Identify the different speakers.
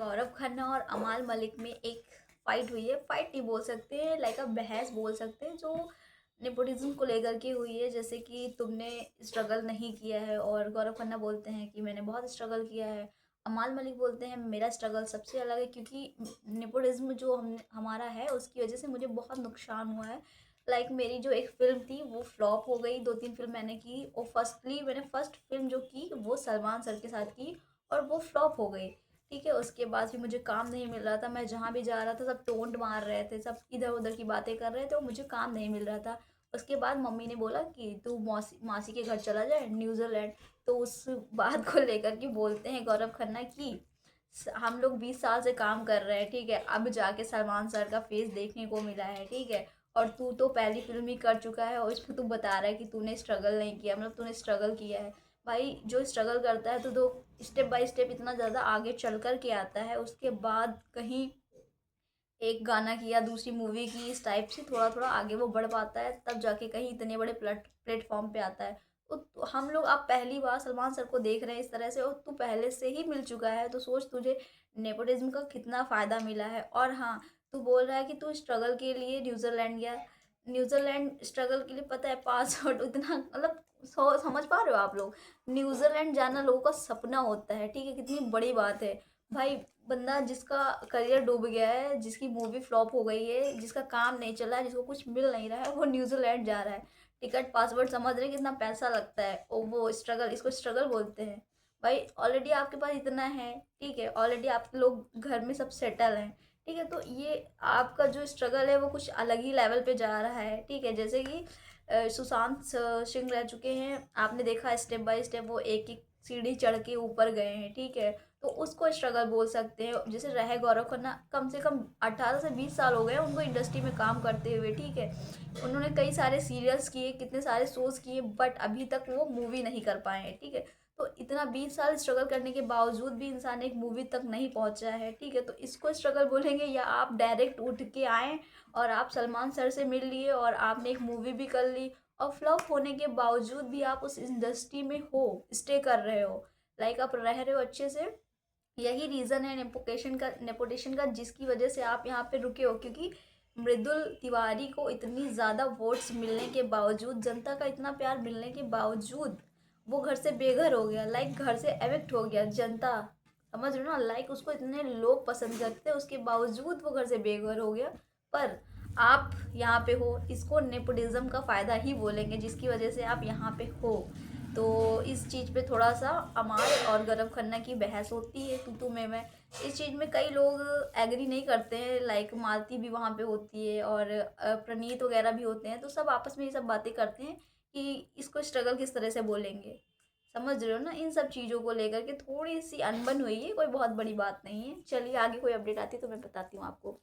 Speaker 1: गौरव खन्ना और अमाल मलिक में एक फाइट हुई है। फाइट नहीं बोल सकते हैं, लाइक बहस बोल सकते हैं, जो नेपोटिज्म को लेकर के हुई है। जैसे कि तुमने स्ट्रगल नहीं किया है, और गौरव खन्ना बोलते हैं कि मैंने बहुत स्ट्रगल किया है। अमाल मलिक बोलते हैं मेरा स्ट्रगल सबसे अलग है, क्योंकि नेपोटिज्म जो हमारा है उसकी वजह से मुझे बहुत नुकसान हुआ है। लाइक मेरी जो एक फ़िल्म थी वो फ्लॉप हो गई। 2-3 फ़िल्म मैंने की, और मैंने फर्स्ट फ़िल्म जो की वो सलमान सर के साथ की, और वो फ्लॉप हो गई। ठीक है, उसके बाद भी मुझे काम नहीं मिल रहा था। मैं जहाँ भी जा रहा था सब टोंट मार रहे थे, सब इधर-उधर की बातें कर रहे थे, और मुझे काम नहीं मिल रहा था। उसके बाद मम्मी ने बोला कि तू मौसी मासी के घर चला जाए न्यूज़ीलैंड। तो उस बात को लेकर के बोलते हैं गौरव खन्ना कि हम लोग 20 साल से काम कर रहे हैं, ठीक है, अब जाके सलमान सर का फेस देखने को मिला है, ठीक है, और तू तो पहली फिल्म ही कर चुका है, और इसमें तू बता रहा है कि तूने स्ट्रगल नहीं किया, मतलब तूने स्ट्रगल किया है। भाई जो स्ट्रगल करता है तो दो स्टेप बाय स्टेप इतना ज़्यादा आगे चल कर के आता है, उसके बाद कहीं एक गाना किया, दूसरी मूवी की, इस टाइप से थोड़ा थोड़ा आगे वो बढ़ पाता है, तब जाके कहीं इतने बड़े प्लेटफॉर्म पे आता है। तो हम लोग आप पहली बार सलमान सर को देख रहे हैं इस तरह से, और तू पहले से ही मिल चुका है, तो सोच तुझे नेपोटिज्म का कितना फ़ायदा मिला है। और हाँ, तू बोल रहा है कि तू स्ट्रगल के लिए न्यूजीलैंड गया। न्यूजीलैंड स्ट्रगल के लिए पता है पासवर्ड उतना, मतलब समझ पा रहे हो आप लोग? न्यूजीलैंड जाना लोगों का सपना होता है, ठीक है, कितनी बड़ी बात है। भाई बंदा जिसका करियर डूब गया है, जिसकी मूवी फ्लॉप हो गई है, जिसका काम नहीं चल रहा है, जिसको कुछ मिल नहीं रहा है, वो न्यूजीलैंड जा रहा है। टिकट पासवर्ड समझ रहे हैं कितना पैसा लगता है, और वो स्ट्रगल, इसको स्ट्रगल बोलते हैं। भाई ऑलरेडी आपके पास इतना है, ठीक है, ऑलरेडी आप लोग घर में सब सेटल हैं, ठीक है, तो ये आपका जो स्ट्रगल है वो कुछ अलग ही लेवल पे जा रहा है, ठीक है। जैसे कि सुशांत सिंह रह चुके हैं, आपने देखा स्टेप बाय स्टेप वो एक एक सीढ़ी चढ़ के ऊपर गए हैं, ठीक है, तो उसको स्ट्रगल बोल सकते हैं। जैसे रहे गौरव खन्ना, कम से कम 18 से 20 साल हो गए हैं उनको इंडस्ट्री में काम करते हुए, ठीक है, उन्होंने कई सारे सीरियल्स किए, कितने सारे शोज किए, बट अभी तक वो मूवी नहीं कर पाए हैं, ठीक है। तो इतना 20 साल स्ट्रगल करने के बावजूद भी इंसान एक मूवी तक नहीं पहुंचा है, ठीक है, तो इसको स्ट्रगल बोलेंगे, या आप डायरेक्ट उठ के आए और आप सलमान सर से मिल लिए और आपने एक मूवी भी कर ली, और फ्लॉप होने के बावजूद भी आप उस इंडस्ट्री में हो, स्टे कर रहे हो, लाइक आप रह रहे हो अच्छे से। यही रीज़न है नेपोटेशन का जिसकी वजह से आप यहाँ पे रुके हो, क्योंकि मृदुल तिवारी को इतनी ज़्यादा वोट्स मिलने के बावजूद, जनता का इतना प्यार मिलने के बावजूद वो घर से बेघर हो गया, लाइक घर से एविक्ट हो गया। जनता, समझ रहे हो ना, लाइक उसको इतने लोग पसंद करते हैं, उसके बावजूद वो घर से बेघर हो गया। पर आप यहाँ पे हो, इसको नेपोटिज्म का फ़ायदा ही बोलेंगे, जिसकी वजह से आप यहाँ पे हो। तो इस चीज़ पे थोड़ा सा अमाल और गौरव खन्ना की बहस होती है, तू मैं। इस चीज़ में कई लोग एग्री नहीं करते हैं, लाइक मालती भी वहाँ पे होती है, और प्रणीत वगैरह भी होते हैं, तो सब आपस में ये सब बातें करते हैं कि इसको स्ट्रगल किस तरह से बोलेंगे। समझ रहे हो ना, इन सब चीज़ों को लेकर के थोड़ी सी अनबन हुई है, कोई बहुत बड़ी बात नहीं है। चलिए आगे कोई अपडेट आती है तो मैं बताती हूँ आपको।